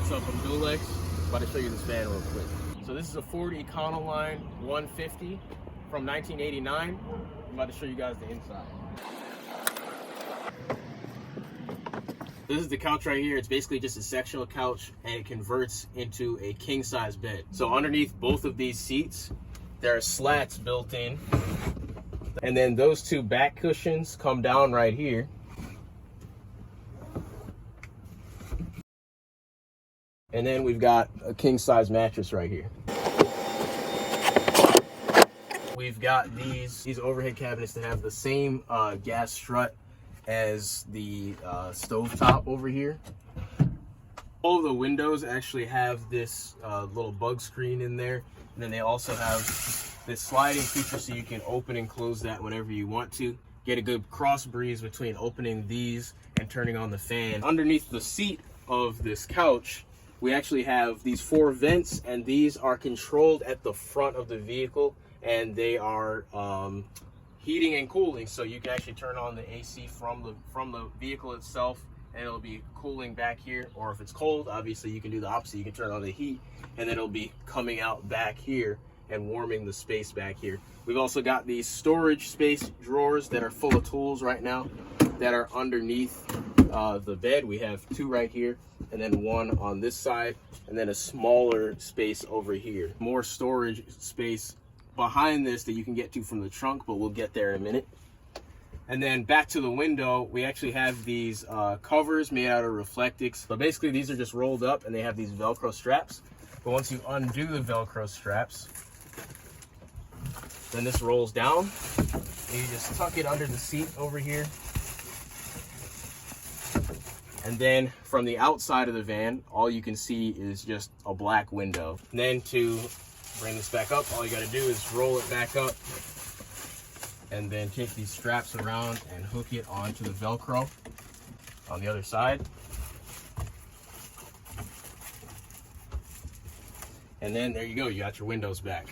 What's up, I'm Dulex. I'm about to show you this van real quick. So this is a Ford Econoline 150 from 1989. I'm about to show you guys the inside. This is the couch right here. It's basically just a sectional couch and it converts into a king size bed. So underneath both of these seats, there are slats built in. And then those two back cushions come down right here. And then we've got a king size mattress right here. We've got these overhead cabinets that have the same gas strut as the stove top over here. All of the windows actually have this little bug screen in there. And then they also have this sliding feature so you can open and close that whenever you want to. Get a good cross breeze between opening these and turning on the fan. Underneath the seat of this couch, we actually have these 4 vents, and these are controlled at the front of the vehicle, and they are heating and cooling. So you can actually turn on the AC from the vehicle itself, and it'll be cooling back here. Or if it's cold, obviously you can do the opposite. You can turn on the heat, and then it'll be coming out back here and warming the space back here. We've also got these storage space drawers that are full of tools right now that are underneath the bed. We have 2 right here, and then 1 on this side, and then a smaller space over here. More storage space behind this that you can get to from the trunk, but we'll get there in a minute. And then back to the window, we actually have these covers made out of Reflectix. So basically these are just rolled up and they have these Velcro straps. But once you undo the Velcro straps, then this rolls down and you just tuck it under the seat over here. And then from the outside of the van, all you can see is just a black window. And then to bring this back up, all you gotta do is roll it back up and then take these straps around and hook it onto the Velcro on the other side. And then there you go, you got your windows back.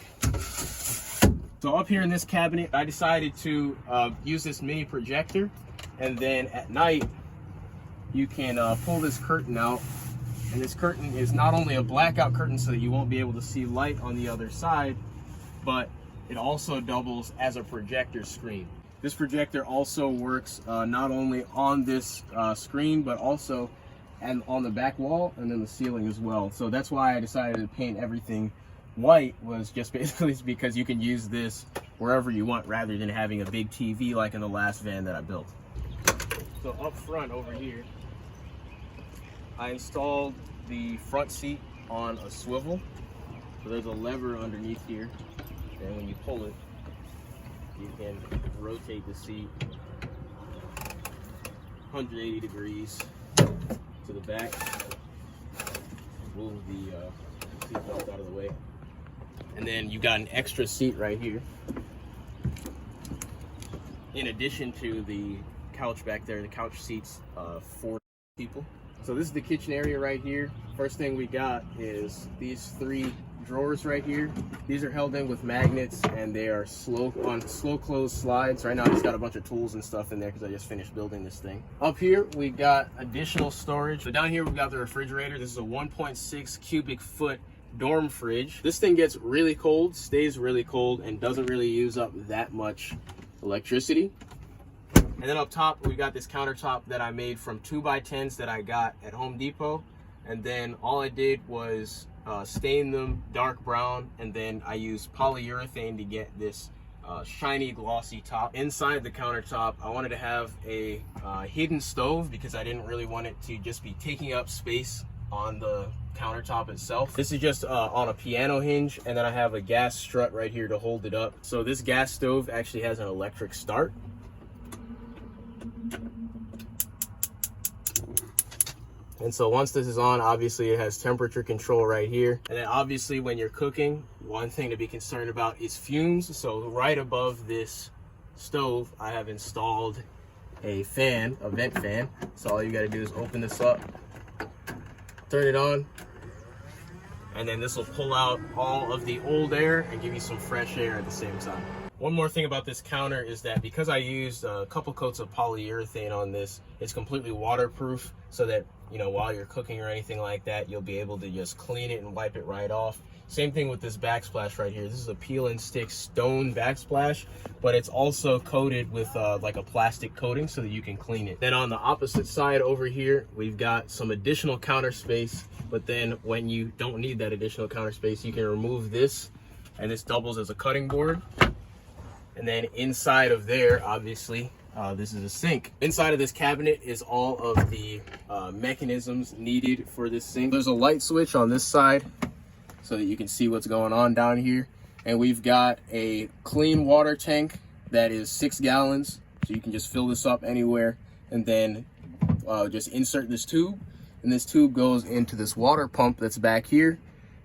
So up here in this cabinet, I decided to use this mini projector, and then at night, you can pull this curtain out, and this curtain is not only a blackout curtain so that you won't be able to see light on the other side, but it also doubles as a projector screen. This projector also works not only on this screen, but also on the back wall and then the ceiling as well. So that's why I decided to paint everything white, was just basically because you can use this wherever you want rather than having a big TV like in the last van that I built. So up front over here, I installed the front seat on a swivel. So there's a lever underneath here, and when you pull it, you can rotate the seat 180 degrees to the back. Move the seat belt out of the way. And then you got an extra seat right here, in addition to the couch back there. The couch seats 4 people. So this is the kitchen area right here. First thing we got is these 3 drawers right here. These are held in with magnets, and they are slow close slides. Right now I just got a bunch of tools and stuff in there because I just finished building this thing. Up here we got additional storage. So down here we've got the refrigerator. This is a 1.6 cubic foot dorm fridge. This thing gets really cold, stays really cold, and doesn't really use up that much electricity. And then up top, we got this countertop that I made from 2x10s that I got at Home Depot. And then all I did was stain them dark brown, and then I used polyurethane to get this shiny glossy top. Inside the countertop, I wanted to have a hidden stove because I didn't really want it to just be taking up space on the countertop itself. This is just on a piano hinge, and then I have a gas strut right here to hold it up. So this gas stove actually has an electric start. And so once this is on, obviously it has temperature control right here. And then obviously when you're cooking, one thing to be concerned about is fumes. So right above this stove, I have installed a fan, a vent fan. So all you gotta do is open this up, turn it on, and then this will pull out all of the old air and give you some fresh air at the same time. One more thing about this counter is that because I used a couple coats of polyurethane on this, it's completely waterproof, so that, you know, while you're cooking or anything like that, you'll be able to just clean it and wipe it right off. Same thing with this backsplash right here. This is a peel and stick stone backsplash, but it's also coated with like a plastic coating so that you can clean it. Then on the opposite side over here, we've got some additional counter space, but then when you don't need that additional counter space, you can remove this, and this doubles as a cutting board. And then inside of there, obviously, this is a sink. Inside of this cabinet is all of the mechanisms needed for this sink. There's a light switch on this side so that you can see what's going on down here. And we've got a clean water tank that is 6 gallons. So you can just fill this up anywhere and then just insert this tube. And this tube goes into this water pump that's back here.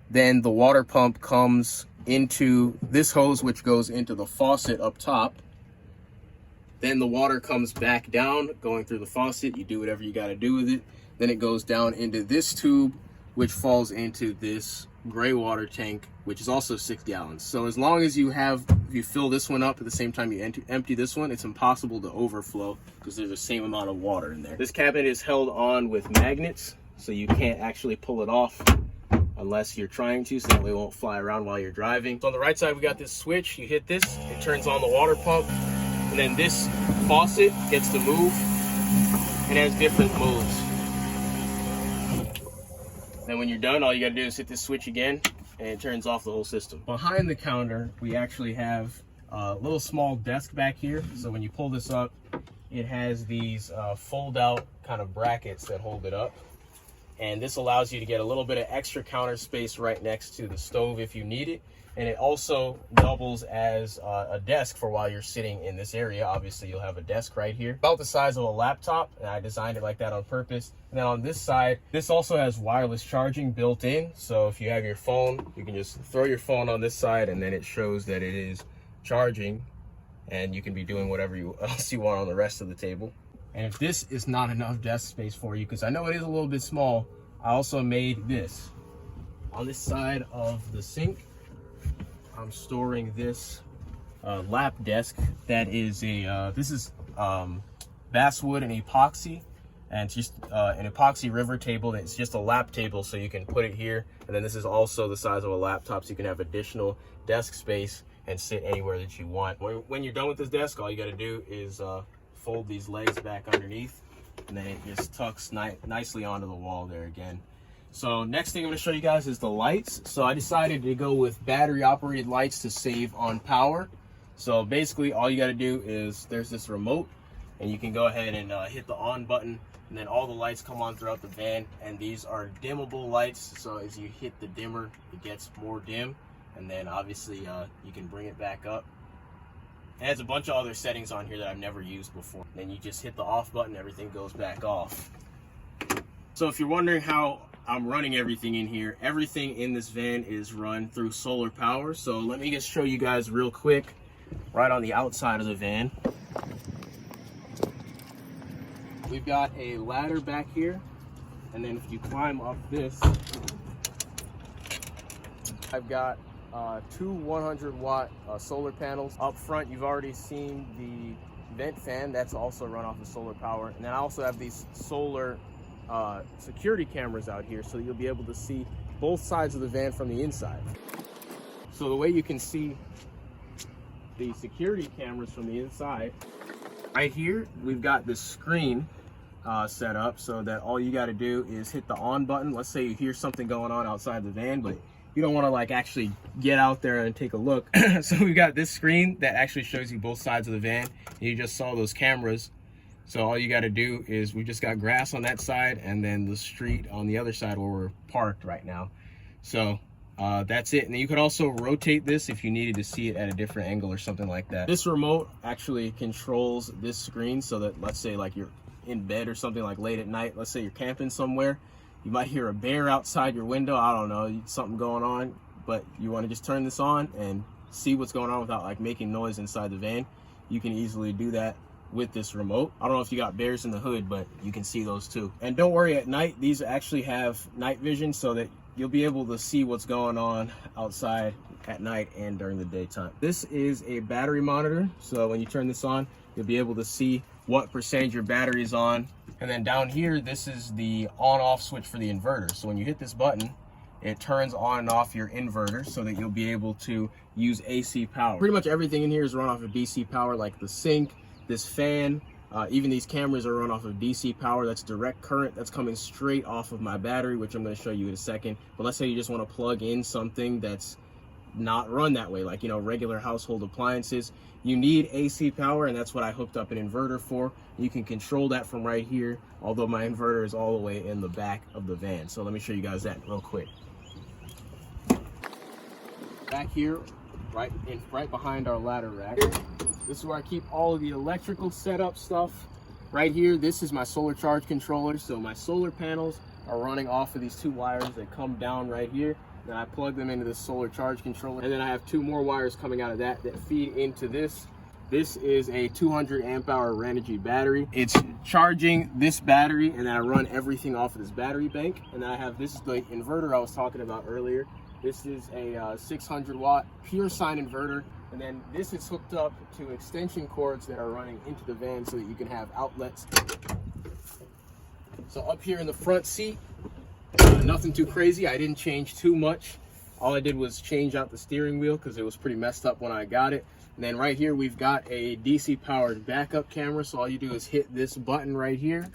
Then the water pump comes into this hose, which goes into the faucet up top. Then the water comes back down, going through the faucet. You do whatever you got to do with it. Then it goes down into this tube, which falls into this gray water tank, which is also 6 gallons. So as long as you fill this one up at the same time you empty this one, it's impossible to overflow because there's the same amount of water in there. This cabinet is held on with magnets, so you can't actually pull it off unless you're trying to, so that way it won't fly around while you're driving. So on the right side, we got this switch. You hit this, it turns on the water pump, and then this faucet gets to move and has different modes. Then when you're done, all you gotta do is hit this switch again, and it turns off the whole system. Behind the counter, we actually have a little small desk back here. So when you pull this up, it has these fold out kind of brackets that hold it up. And this allows you to get a little bit of extra counter space right next to the stove if you need it. And it also doubles as a desk for while you're sitting in this area. Obviously, you'll have a desk right here, about the size of a laptop, and I designed it like that on purpose. And then on this side, this also has wireless charging built in. So if you have your phone, you can just throw your phone on this side, and then it shows that it is charging, and you can be doing whatever else you want on the rest of the table. And if this is not enough desk space for you, because I know it is a little bit small, I also made this. On this side of the sink, I'm storing this lap desk that is this is basswood and epoxy, and it's just an epoxy river table. It's just a lap table, so you can put it here. And then this is also the size of a laptop, so you can have additional desk space and sit anywhere that you want. When you're done with this desk, all you got to do is fold these legs back underneath, and then it just tucks nicely onto the wall there again. So next thing I'm going to show you guys is the lights. So I decided to go with battery operated lights to save on power. So basically all you got to do is, there's this remote, and you can go ahead and hit the on button, and then all the lights come on throughout the van. And these are dimmable lights, so as you hit the dimmer, it gets more dim, and then obviously you can bring it back up. It has a bunch of other settings on here that I've never used before. Then you just hit the off button, everything goes back off. So if you're wondering how I'm running everything in here, everything in this van is run through solar power. So let me just show you guys real quick, right on the outside of the van. We've got a ladder back here, and then if you climb up this, I've got 2 100-watt solar panels. Up front, you've already seen the vent fan. That's also run off of solar power. And then I also have these solar security cameras out here, so you'll be able to see both sides of the van from the inside. So the way you can see the security cameras from the inside, right here, we've got this screen set up so that all you got to do is hit the on button. Let's say you hear something going on outside the van, but you don't want to like actually get out there and take a look. So we've got this screen that actually shows you both sides of the van. You just saw those cameras. So all you got to do is, we just got grass on that side and then the street on the other side where we're parked right now. So that's it. And then you could also rotate this if you needed to see it at a different angle or something like that. This remote actually controls this screen so that, let's say like you're in bed or something, like late at night, let's say you're camping somewhere, you might hear a bear outside your window, I don't know, something going on, but you want to just turn this on and see what's going on without like making noise inside the van. You can easily do that with this remote. I don't know if you got bears in the hood, but you can see those too. And don't worry, at night, these actually have night vision so that you'll be able to see what's going on outside at night and during the daytime. This is a battery monitor, so when you turn this on, you'll be able to see what percentage your battery is on. And then down here, this is the on-off switch for the inverter. So when you hit this button, it turns on and off your inverter so that you'll be able to use AC power. Pretty much everything in here is run off of DC power, like the sink, this fan, even these cameras are run off of DC power. That's direct current that's coming straight off of my battery, which I'm going to show you in a second. But let's say you just want to plug in something that's not run that way, like, you know, regular household appliances. You need AC power, and that's what I hooked up an inverter for. You can control that from right here, although my inverter is all the way in the back of the van. So let me show you guys that real quick. Back here, right behind our ladder rack, this is where I keep all of the electrical setup stuff. Right here, this is my solar charge controller. So my solar panels are running off of these two wires that come down right here. Then I plug them into the solar charge controller, and then I have two more wires coming out of that feed into this. This is a 200 amp hour Renogy battery. It's charging this battery, and then I run everything off of this battery bank. And then I have, this is the inverter I was talking about earlier. This is a 600 watt pure sine inverter. And then this is hooked up to extension cords that are running into the van so that you can have outlets. So up here in the front seat, nothing too crazy. I didn't change too much. All I did was change out the steering wheel because it was pretty messed up when I got it. And then right here, we've got a DC powered backup camera. So all you do is hit this button right here.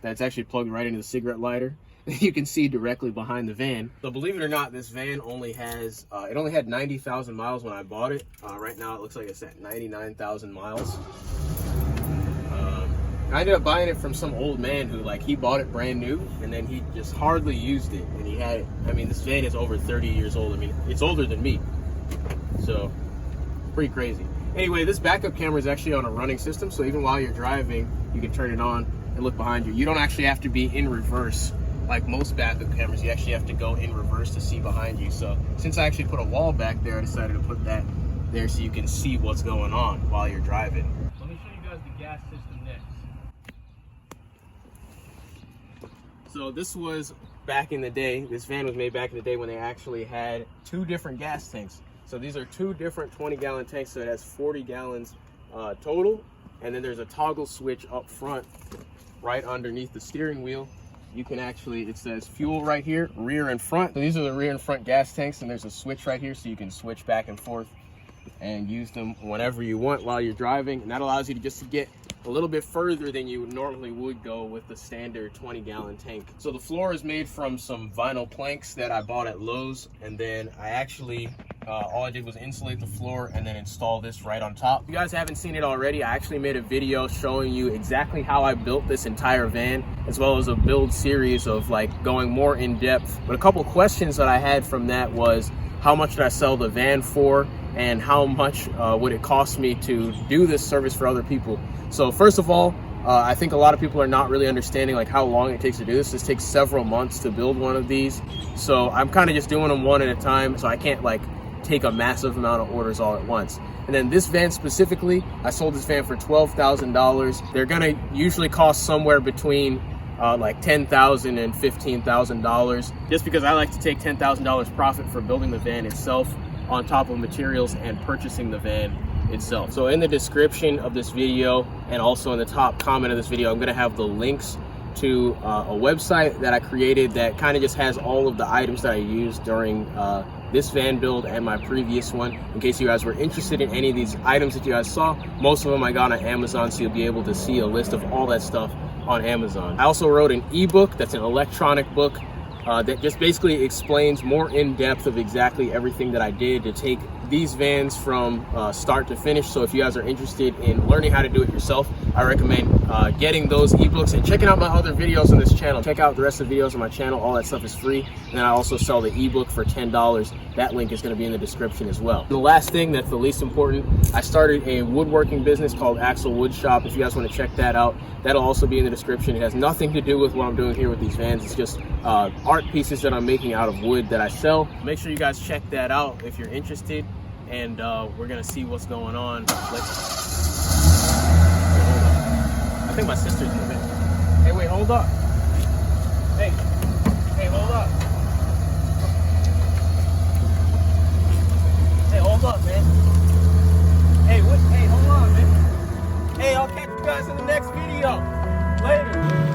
That's actually plugged right into the cigarette lighter. You can see directly behind the van. So believe it or not, this van only has, it only had 90,000 miles when I bought it. Right now it looks like it's at 99,000 miles. I ended up buying it from some old man who, like, he bought it brand new and then he just hardly used it. And he had it, I mean, this van is over 30 years old. I mean, it's older than me. So pretty crazy. Anyway, this backup camera is actually on a running system. So even while you're driving, you can turn it on and look behind you. You don't actually have to be in reverse like most backup cameras. You actually have to go in reverse to see behind you. So since I actually put a wall back there, I decided to put that there so you can see what's going on while you're driving. Let me show you guys the gas system next. So this was back in the day, this van was made back in the day when they actually had two different gas tanks. So these are two different 20-gallon tanks, so it has 40 gallons total. And then there's a toggle switch up front, right underneath the steering wheel. You can actually, it says fuel right here, rear and front. So these are the rear and front gas tanks, and there's a switch right here so you can switch back and forth and use them whenever you want while you're driving. And that allows you to just get a little bit further than you normally would go with the standard 20-gallon tank. So the floor is made from some vinyl planks that I bought at Lowe's, and then I actually, all I did was insulate the floor and then install this right on top. If you guys haven't seen it already, I actually made a video showing you exactly how I built this entire van, as well as a build series of like going more in depth. But a couple questions that I had from that was, how much did I sell the van for, and how much would it cost me to do this service for other people? So first of all, I think a lot of people are not really understanding like how long it takes to do this. This takes several months to build one of these. So I'm kind of just doing them one at a time, so I can't like take a massive amount of orders all at once. And then this van specifically, I sold this van for $12,000. They're gonna usually cost somewhere between like $10,000 and $15,000, just because I like to take $10,000 profit for building the van itself on top of materials and purchasing the van itself. So in the description of this video and also in the top comment of this video, I'm going to have the links to a website that I created that kind of just has all of the items that I used during this van build and my previous one. In case you guys were interested in any of these items that you guys saw, most of them I got on Amazon, so you'll be able to see a list of all that stuff on Amazon. I also wrote an ebook that's an electronic book that just basically explains more in depth of exactly everything that I did to take these vans from start to finish. So if you guys are interested in learning how to do it yourself, I recommend getting those ebooks and checking out my other videos on this channel. Check out the rest of the videos on my channel. All that stuff is free. And then I also sell the ebook for $10. That link is going to be in the description as well. And the last thing that's the least important, I started a woodworking business called Axel Wood Shop. If you guys want to check that out, that'll also be in the description. It has nothing to do with what I'm doing here with these vans. It's just art pieces that I'm making out of wood that I sell. Make sure you guys check that out if you're interested. And we're gonna see what's going on. I think my sister's in the van. Hey, wait, hold up. Hey, hold up. Hold up, man. Hey, hold on, man. Hey, I'll catch you guys in the next video. Later.